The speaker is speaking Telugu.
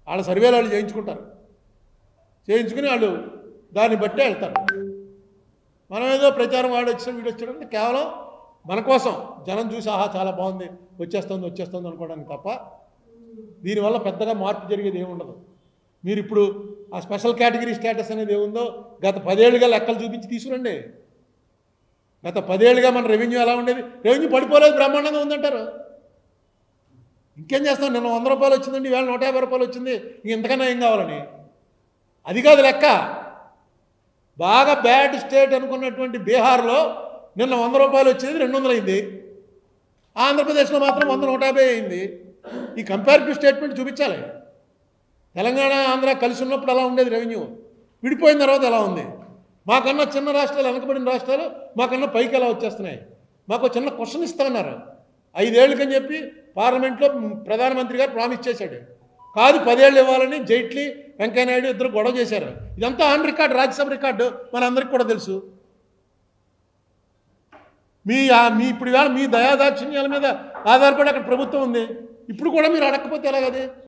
వాళ్ళ సర్వేలు వాళ్ళు చేయించుకుంటారు, చేయించుకుని వాళ్ళు దాన్ని బట్టే వెళ్తారు. మనం ఏదో ప్రచారం వాడు వచ్చాడు వీడు వచ్చాడంటే కేవలం మన కోసం జనం చూసి ఆహా చాలా బాగుంది వచ్చేస్తుంది అనుకోవడానికి తప్ప దీనివల్ల పెద్దగా మార్పు జరిగేది ఏముండదు. మీరు ఇప్పుడు ఆ స్పెషల్ కేటగిరీ స్టేటస్ అనేది ఏముందో గత 10 ఏళ్ళుగా లెక్కలు చూపించి తీసుకురండి. గత 10 ఏళ్ళుగా మన రెవెన్యూ ఎలా ఉండేది? రెవెన్యూ పడిపోలేదు, బ్రహ్మాండంగా ఉందంటారు. ఇంకేం చేస్తాం? నిన్న 100 రూపాయలు వచ్చిందండి, ఈవేళ 150 రూపాయలు వచ్చింది, ఇంతకన్నా ఏం కావాలని? అది కాదు లెక్క. బాగా బ్యాడ్ స్టేట్ అనుకున్నటువంటి బీహార్లో నిన్న 100 రూపాయలు వచ్చేది 200 అయింది. ఆంధ్రప్రదేశ్లో మాత్రం 100 150 అయింది. ఈ కంపారిటివ్ స్టేట్మెంట్ చూపించాలి. తెలంగాణ ఆంధ్ర కలిసి ఉన్నప్పుడు ఎలా ఉండేది రెవెన్యూ, విడిపోయిన తర్వాత ఎలా ఉంది? మాకన్నా చిన్న రాష్ట్రాలు, వెనకబడిన రాష్ట్రాలు మాకన్నా పైకి ఎలా వచ్చేస్తున్నాయి? మాకు చిన్న క్వశ్చన్ ఇస్తామన్నారు 5 ఏళ్ళకని చెప్పి పార్లమెంట్లో ప్రధానమంత్రి గారు ప్రామిస్ చేశాడు. కాదు 10 ఏళ్ళు ఇవ్వాలని జైట్లీ వెంకయ్యనాయుడు ఇద్దరు గొడవ చేశారు. ఇదంతా ఆన్ రికార్డు, రాజ్యసభ రికార్డు, మనందరికీ కూడా తెలుసు. మీ ఇప్పుడు మీ దయాదాక్షిణ్యాల మీద ఆధారపడి అక్కడ ప్రభుత్వం ఉంది. ఇప్పుడు కూడా మీరు అడగకపోతే ఎలాగది?